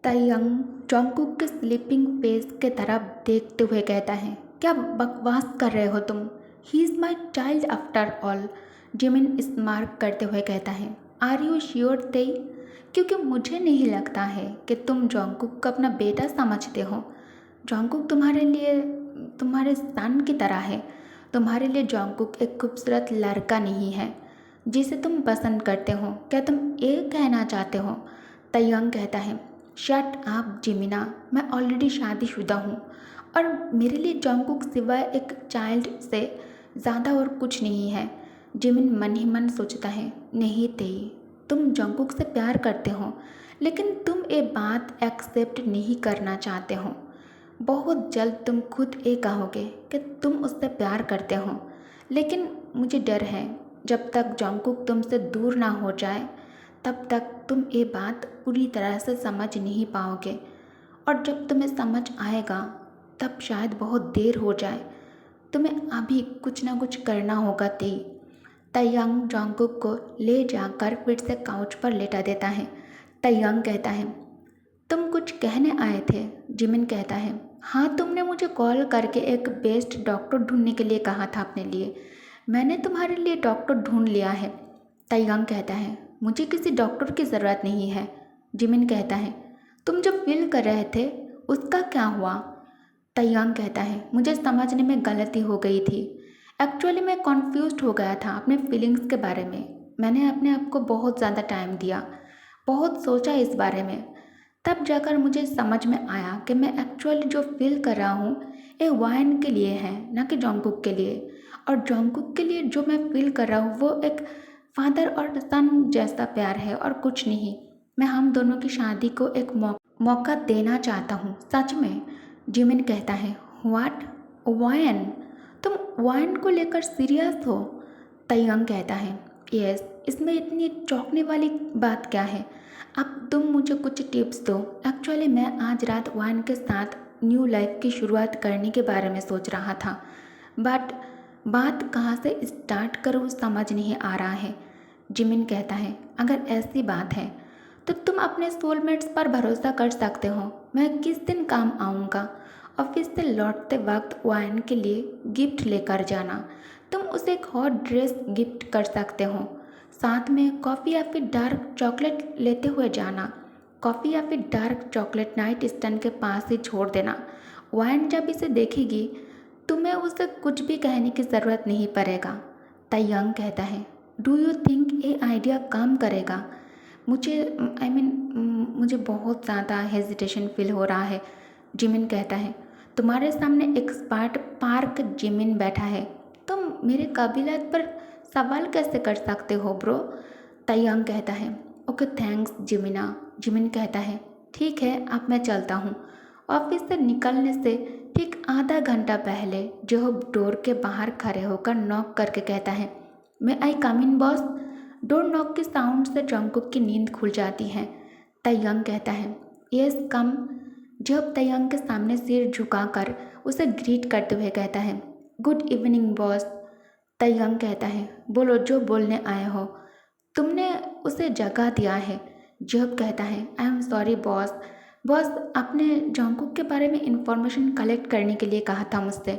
तायंग जॉन्गकुक के sleeping face के तरफ देखते हुए कहता है, क्या बकवास कर रहे हो तुम? He is my child after all. Jimin smirk करते हुए कहता है, आर यू श्योर तेई? क्योंकि मुझे नहीं लगता है कि तुम जॉन्गकुक को अपना बेटा समझते हो। जॉन्गकुक तुम्हारे लिए तुम्हारे सन की तरह है। तुम्हारे लिए जॉन्गकुक एक खूबसूरत लड़का नहीं है जिसे तुम पसंद करते हो। क्या तुम ये कहना चाहते हो? तायंग कहता है, शट अप जिमिना, मैं ऑलरेडी शादीशुदा हूँ और मेरे लिए जॉन्गकुक सिवाय एक चाइल्ड से ज़्यादा और कुछ नहीं है। जिमिन मन ही मन सोचता है, नहीं तेई, तुम जॉन्गकुक से प्यार करते हो लेकिन तुम ये बात एक्सेप्ट नहीं करना चाहते हो। बहुत जल्द तुम खुद ये कहोगे कि तुम उससे प्यार करते हो, लेकिन मुझे डर है जब तक जॉन्गकुक तुमसे दूर ना हो जाए तब तक तुम ये बात पूरी तरह से समझ नहीं पाओगे, और जब तुम्हें समझ आएगा तब शायद बहुत देर हो जाए। तुम्हें अभी कुछ ना कुछ करना होगा तेई। तायंग जॉन्गकुक को ले जाकर फिर से काउच पर लेटा देता है। तायंग कहता है, तुम कुछ कहने आए थे? जिमिन कहता है, हाँ, तुमने मुझे कॉल करके एक बेस्ट डॉक्टर ढूंढने के लिए कहा था अपने लिए। मैंने तुम्हारे लिए डॉक्टर ढूंढ लिया है। तायंग कहता है, मुझे किसी डॉक्टर की ज़रूरत नहीं है। जिमिन कहता है, तुम जो फील कर रहे थे उसका क्या हुआ? तायंग कहता है, मुझे समझने में गलती हो गई थी। एक्चुअली मैं कॉन्फ्यूज्ड हो गया था अपने फीलिंग्स के बारे में। मैंने अपने आप को बहुत ज़्यादा टाइम दिया, बहुत सोचा इस बारे में। तब जाकर मुझे समझ में आया कि मैं एक्चुअली जो फील कर रहा हूँ ये वायन के लिए है, ना कि जॉन्गकुक के लिए। और जॉन्गकुक के लिए जो मैं फील कर रहा हूँ वो एक फादर और सन जैसा प्यार है और कुछ नहीं। मैं हम दोनों की शादी को एक मौका देना चाहता हूँ, सच में। जिमिन कहता है, व्हाट? वायन? तुम वायन को लेकर सीरियस हो? तायंग कहता है, यस, इसमें इतनी चौंकने वाली बात क्या है? अब तुम मुझे कुछ टिप्स दो। एक्चुअली मैं आज रात वायन के साथ न्यू लाइफ की शुरुआत करने के बारे में सोच रहा था, बट बात कहाँ से स्टार्ट करूँ समझ नहीं आ रहा है। जिमिन कहता है, अगर ऐसी बात है तो तुम अपने सोलमेट्स पर भरोसा कर सकते हो। मैं किस दिन काम आऊँगा? ऑफिस से लौटते वक्त वायन के लिए गिफ्ट लेकर जाना। तुम उसे एक हॉट ड्रेस गिफ्ट कर सकते हो। साथ में कॉफ़ी या फिर डार्क चॉकलेट लेते हुए जाना। कॉफ़ी या फिर डार्क चॉकलेट नाइट स्टैंड के पास ही छोड़ देना। वायन जब इसे देखेगी तुम्हें उसे कुछ भी कहने की ज़रूरत नहीं पड़ेगा। तायंग कहता है, डू यू थिंक ये आइडिया काम करेगा? मुझे बहुत ज़्यादा हेजिटेशन फील हो रहा है। जिमिन कहता है, तुम्हारे सामने एक्सपर्ट पार्क जिमिन बैठा है, तुम मेरे काबिलियत पर सवाल कैसे कर सकते हो ब्रो? तायंग कहता है, ओके थैंक्स जिमिना। जिमिन कहता है, ठीक है, अब मैं चलता हूँ। ऑफिस से निकलने से ठीक आधा घंटा पहले जोब डोर के बाहर खड़े होकर नॉक करके कहता है, मैं आई कम इन बॉस? डोर नॉक के साउंड से जॉन्गकुक की नींद खुल जाती है। तायंग कहता है, यस कम। जोब तायंग के सामने सिर झुकाकर उसे ग्रीट करते हुए कहता है, गुड इवनिंग बॉस। तायंग कहता है, बोलो जो बोलने आए हो। तुमने उसे जगा दिया है। जोब कहता है, I am sorry boss. Boss आपने जॉन्गकुक के बारे में इंफॉर्मेशन कलेक्ट करने के लिए कहा था मुझसे।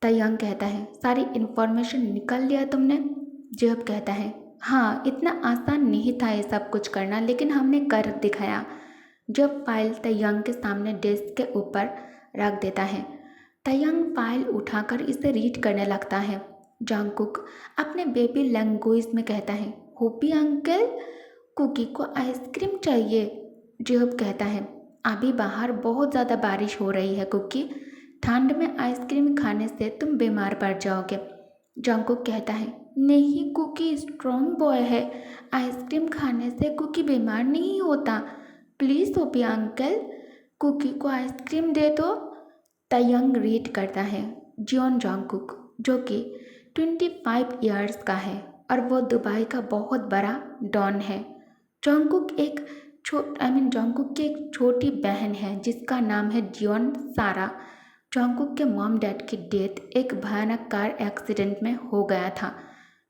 तायंग कहता है, सारी इन्फॉर्मेशन निकाल लिया तुमने? जोब कहता है, हाँ, इतना आसान नहीं था ये सब कुछ करना, लेकिन हमने कर दिखाया। जब फाइल तायंग के सामने डेस्क के ऊपर रख देता है। तायंग फाइल उठाकर इसे रीड करने लगता है। जॉन्गकुक अपने बेबी लैंग्वेज में कहता है, होपी अंकल, कुकी को आइसक्रीम चाहिए। जोब कहता है, अभी बाहर बहुत ज़्यादा बारिश हो रही है कुकी, ठंड में आइसक्रीम खाने से तुम बीमार पड़ जाओगे। जॉन्गकुक कहता है, नहीं, कुकी स्ट्रॉन्ग बॉय है, आइसक्रीम खाने से कुकी बीमार नहीं होता। प्लीज़ होपी अंकल, कुकी को आइसक्रीम दे दो। तायंग रीड करता है, जियोन जॉन्गकुक, जो कि 25 ईयर्स का है और वो दुबई का बहुत बड़ा डॉन है। जॉन्गकुक की एक छोटी बहन है जिसका नाम है जियोन सारा। जॉन्गकुक के मॉम डैड की डेथ एक भयानक कार एक्सीडेंट में हो गया था।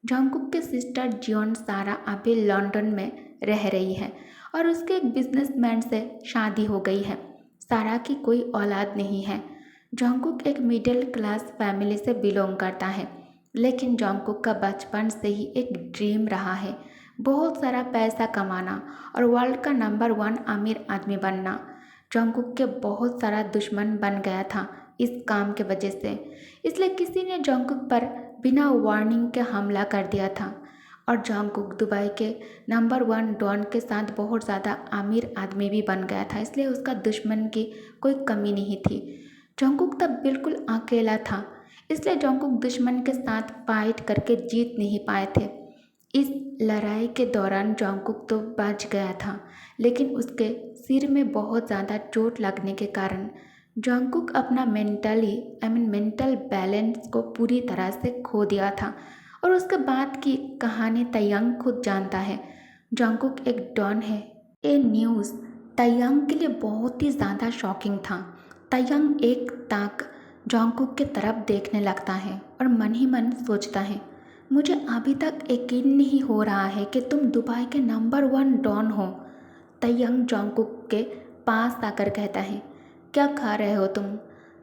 जॉन्गकुक के सिस्टर जियोन सारा अभी लंदन में रह रही है और उसके एक बिजनेसमैन से शादी हो गई है। सारा की कोई औलाद नहीं है। जॉन्गकुक एक मिडिल क्लास फैमिली से बिलोंग करता है, लेकिन जॉन्गकुक का बचपन से ही एक ड्रीम रहा है, बहुत सारा पैसा कमाना और वर्ल्ड का नंबर 1 अमीर आदमी बनना। जॉन्गकुक के बहुत सारा दुश्मन बन गया था इस काम के वजह से, इसलिए किसी ने जॉन्गकुक पर बिना वार्निंग के हमला कर दिया था और जॉन्गकुक दुबई के नंबर 1 डॉन के साथ बहुत ज़्यादा अमीर आदमी भी बन गया था, इसलिए उसका दुश्मन की कोई कमी नहीं थी। जॉन्गकुक तब बिल्कुल अकेला था, इसलिए जॉन्गकुक दुश्मन के साथ फाइट करके जीत नहीं पाए थे। इस लड़ाई के दौरान जॉन्गकुक तो बच गया था, लेकिन उसके सिर में बहुत ज़्यादा चोट लगने के कारण जॉन्गकुक अपना मेंटल बैलेंस को पूरी तरह से खो दिया था। और उसके बाद की कहानी तयंग खुद जानता है। जॉन्गकुक एक डॉन है। ये न्यूज़ तयंग के लिए बहुत ही ज़्यादा शॉकिंग था। तयंग एक ताक जॉन्गकुक की तरफ देखने लगता है और मन ही मन सोचता है, मुझे अभी तक यकीन नहीं हो रहा है कि तुम दुबई के नंबर 1 डॉन हो। तयंग जॉन्गकुक के पास आकर कहता है, क्या खा रहे हो तुम?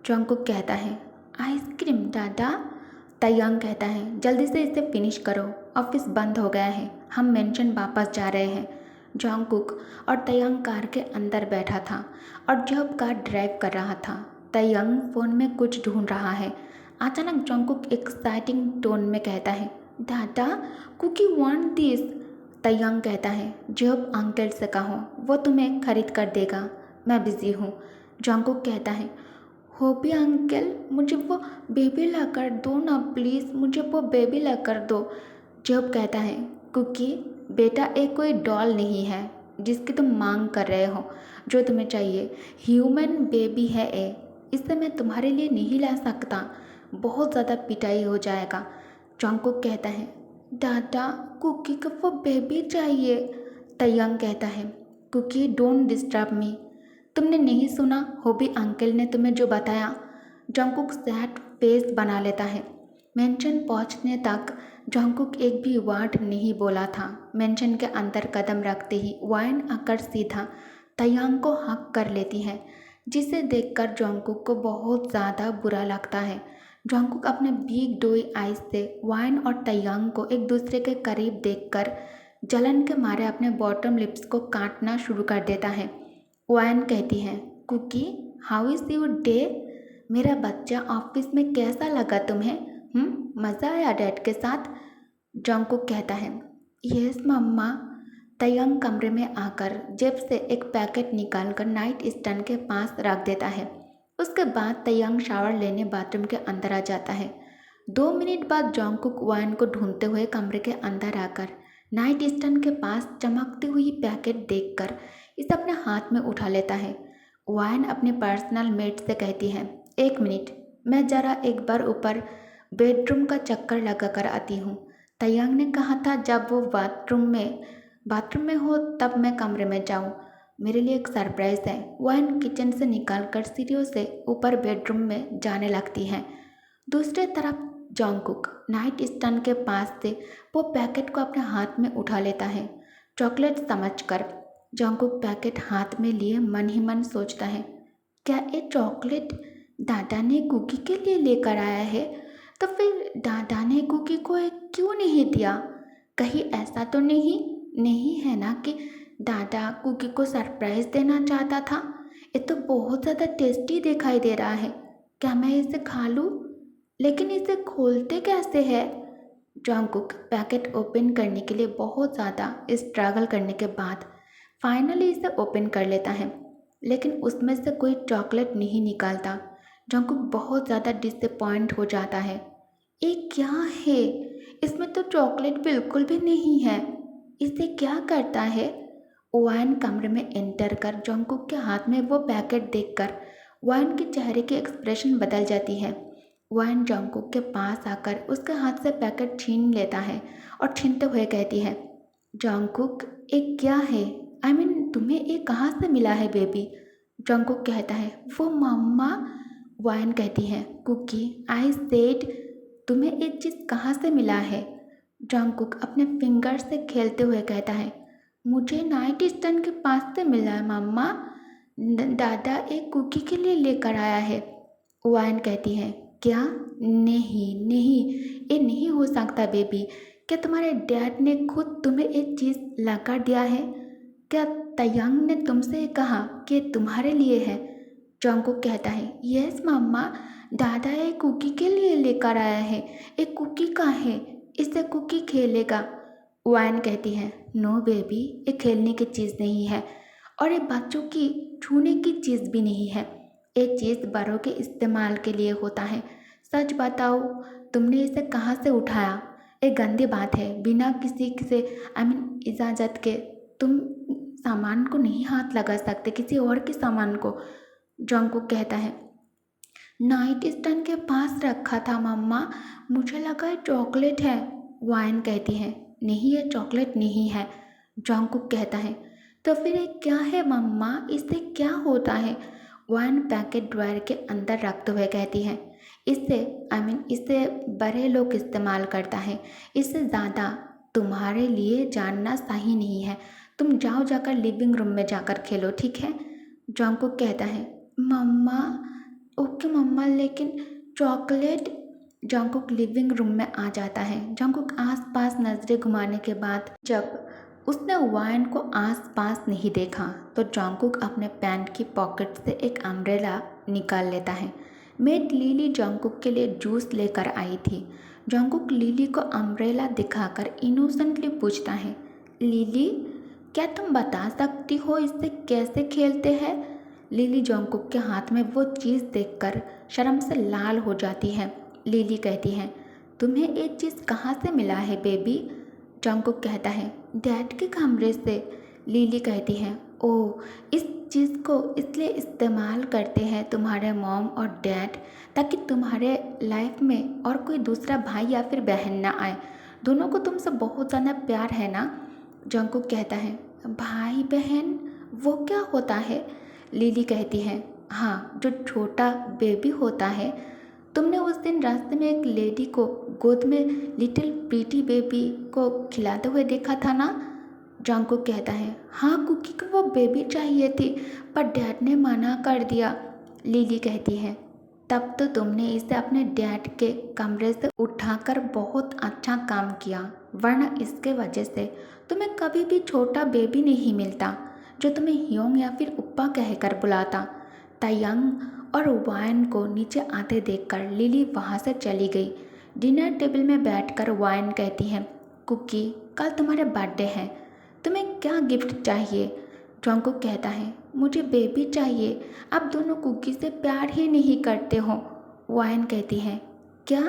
जॉन्गकुक कहता है, आइसक्रीम दादा। तयंग कहता है, जल्दी से इसे फिनिश करो, ऑफिस बंद हो गया है, हम मेंशन वापस जा रहे हैं। जॉन्गकुक और तयंग कार के अंदर बैठा था और जब कार ड्राइव कर रहा था, तयंग फ़ोन में कुछ ढूंढ रहा है। अचानक जॉन्गकुक एक्साइटिंग टोन में कहता है, दादा कुकी वांट दिस। तयंग कहता है, जब अंकल से कहो वो तुम्हें खरीद कर देगा, मैं बिज़ी हूँ। जॉन्गकुक कहता है, हो भी अंकल, मुझे वो बेबी ला कर दो ना प्लीज़, मुझे वो बेबी ला कर दो। जॉब कहता है, कुकी बेटा एक कोई डॉल नहीं है जिसकी तुम मांग कर रहे हो। जो तुम्हें चाहिए ह्यूमन बेबी है इसे मैं तुम्हारे लिए नहीं ला सकता, बहुत ज़्यादा पिटाई हो जाएगा। जॉन्गकुक कहता है, दादा कुकी को वो बेबी चाहिए। तयंग कहता है, कुकी डोंट डिस्टर्ब मी, तुमने नहीं सुना होबी अंकल ने तुम्हें जो बताया? जॉन्गकुक सैड फेस बना लेता है। मेंशन पहुंचने तक जॉन्गकुक एक भी वर्ड नहीं बोला था। मेंशन के अंदर कदम रखते ही वाइन आकर सीधा तयंग को हक कर लेती है, जिसे देखकर जॉन्गकुक को बहुत ज़्यादा बुरा लगता है। जॉन्गकुक अपने बिग डोई आइज से वाइन और तयंग को एक दूसरे के करीब देखकर जलन के मारे अपने बॉटम लिप्स को काटना शुरू कर देता है। वाइन कहती है, Cookie how is your day? मेरा बच्चा ऑफिस में कैसा लगा तुम्हें? मज़ा आया डैड के साथ? जॉन्गकुक कहता है, यस मम्मा। तयंग कमरे में आकर जेब से एक पैकेट निकालकर नाइट स्टैंड के पास रख देता है। उसके बाद तयंग शावर लेने बाथरूम के अंदर आ जाता है। 2 मिनट बाद जॉन्गकुक वाइन को ढूंढते हुए कमरे के अंदर आकर नाइट स्टैंड के पास चमकती हुई पैकेट देखकर इसे अपने हाथ में उठा लेता है। वाइन अपने पर्सनल मेट से कहती है, 1 मिनट, मैं ज़रा एक बार ऊपर बेडरूम का चक्कर लगा कर आती हूँ। तयंग ने कहा था जब वो बाथरूम में हो तब मैं कमरे में जाऊँ, मेरे लिए एक सरप्राइज़ है। वाइन किचन से निकलकर सीढ़ियों से ऊपर बेडरूम में जाने लगती है। दूसरी तरफ जॉन्गकुक नाइट स्टैंड के पास से वो पैकेट को अपने हाथ में उठा लेता है, चॉकलेट समझकर। जॉन्गकुक पैकेट हाथ में लिए मन ही मन सोचता है, क्या ये चॉकलेट दादा ने कुकी के लिए लेकर आया है? तो फिर दादा ने कुकी को एक क्यों नहीं दिया? कहीं ऐसा तो नहीं है ना कि दादा कुकी को सरप्राइज देना चाहता था? ये तो बहुत ज़्यादा टेस्टी दिखाई दे रहा है, क्या मैं इसे खा लूँ? लेकिन इसे खोलते कैसे है? जॉन्गकुक पैकेट ओपन करने के लिए बहुत ज़्यादा स्ट्रगल करने के बाद फाइनली इसे ओपन कर लेता है, लेकिन उसमें से कोई चॉकलेट नहीं निकालता। जॉन्गकुक बहुत ज़्यादा डिसअपॉइंट हो जाता है। ये क्या है? इसमें तो चॉकलेट बिल्कुल भी नहीं है, इसे क्या करता है? वाइन कमरे में एंटर कर जॉन्गकुक के हाथ में वो पैकेट देखकर वाइन के चेहरे की एक्सप्रेशन बदल जाती है। वाइन जॉन्गकुक के पास आकर उसके हाथ से पैकेट छीन लेता है और छीनते हुए कहती है, जॉन्गकुक ये क्या है? तुम्हें ये कहाँ से मिला है बेबी? जॉन्गकुक कहता है, वो मम्मा। वाइन कहती है, कुकी आई सेड तुम्हें ये चीज़ कहाँ से मिला है? जॉन्गकुक अपने फिंगर से खेलते हुए कहता है, मुझे नाइट स्टैंड के पास से मिला है मम्मा। दादा एक कुकी के लिए लेकर आया है। वायन कहती है, क्या? नहीं नहीं, ये नहीं हो सकता बेबी। क्या तुम्हारे डैड ने खुद तुम्हें एक चीज़ लाकर दिया है? क्या तयंग ने तुमसे कहा कि तुम्हारे लिए है? जंगकुक कहता है, यस मम्मा, दादा एक कुकी के लिए लेकर आया है। एक कुकी का है, इससे कुकी खेलेगा। वायन कहती है, नो बेबी, ये खेलने की चीज़ नहीं है और ये बच्चों की छूने की चीज़ भी नहीं है। ये चीज़ बड़ों के इस्तेमाल के लिए होता है। सच बताओ, तुमने इसे कहाँ से उठाया? एक गंदी बात है, बिना किसी से इजाज़त के तुम सामान को नहीं हाथ लगा सकते, किसी और के सामान को। जंगकुक कहता है, नाइट स्टैंड के पास रखा था मम्मा, मुझे लगा ये चॉकलेट है। वायन कहती है, नहीं, ये चॉकलेट नहीं है। जंगकुक कहता है, तो फिर ये क्या है मम्मा, इससे क्या होता है? वायन पैकेट ड्रायर के अंदर रखते हुए कहती है, इसे बड़े लोग इस्तेमाल करता है, इससे ज़्यादा तुम्हारे लिए जानना सही नहीं है। तुम जाओ, जाकर लिविंग रूम में जाकर खेलो, ठीक है? जंगकुक कहता है, मम्मा, ओके मम्मा, लेकिन चॉकलेट। जंगकुक लिविंग रूम में आ जाता है। जंगकुक आसपास नज़रें घुमाने के बाद जब उसने वायन को आसपास नहीं देखा तो जंगकुक अपने पैंट की पॉकेट से एक अम्ब्रेला निकाल लेता है। मेट लिली जंगकुक के लिए जूस लेकर आई थी। जंगकुक लिली को अम्ब्रेला दिखाकर इनोसेंटली पूछता है, लिली, क्या तुम बता सकती हो इससे कैसे खेलते हैं? लिली जंगकुक के हाथ में वो चीज़ देखकर शर्म से लाल हो जाती है। लिली कहती है, तुम्हें ये चीज़ कहाँ से मिला है बेबी? जंगकुक कहता है, डैड के कमरे से। लिली कहती है, ओह, इस चीज़ को इसलिए इस्तेमाल करते हैं तुम्हारे मॉम और डैड ताकि तुम्हारे लाइफ में और कोई दूसरा भाई या फिर बहन ना आए। दोनों को तुमसे बहुत ज़्यादा प्यार है ना? जंगकुक कहता है, भाई बहन, वो क्या होता है? लिली कहती है, हाँ, जो छोटा बेबी होता है। तुमने उस दिन रास्ते में एक लेडी को गोद में लिटिल प्रीटी बेबी को खिलाते हुए देखा था ना? जंगकुक कहता है, हाँ, कुकी को वो बेबी चाहिए थी पर डैड ने मना कर दिया। लिली कहती है, तब तो तुमने इसे अपने डैड के कमरे से उठाकर बहुत अच्छा काम किया, वरना इसके वजह से तुम्हें कभी भी छोटा बेबी नहीं मिलता जो तुम्हें ह्योंग या फिर उप्पा कहकर बुलाता। तायंग और वायन को नीचे आते देखकर लिली वहाँ से चली गई। डिनर टेबल में बैठकर वायन कहती है, कुकी, कल तुम्हारा बर्थडे है, तुम्हें क्या गिफ्ट चाहिए? जंगकुक कहता है, मुझे बेबी चाहिए, आप दोनों कुकी से प्यार ही नहीं करते हो। वायन कहती है, क्या?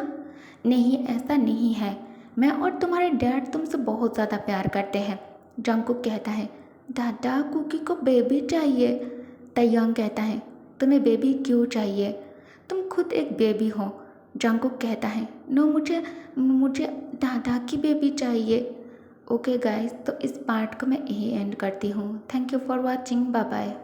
नहीं, ऐसा नहीं है, मैं और तुम्हारे डैड तुमसे बहुत ज़्यादा प्यार करते हैं। जंगकुक कहता है, दादा, कुकी को बेबी चाहिए। तायंग कहता है, तुम्हें बेबी क्यों चाहिए? तुम खुद एक बेबी हो। जंगकुक कहता है, नो, मुझे दादा की बेबी चाहिए। ओके गाइस, तो इस पार्ट को मैं यही एंड करती हूँ। Thank you for watching, bye bye.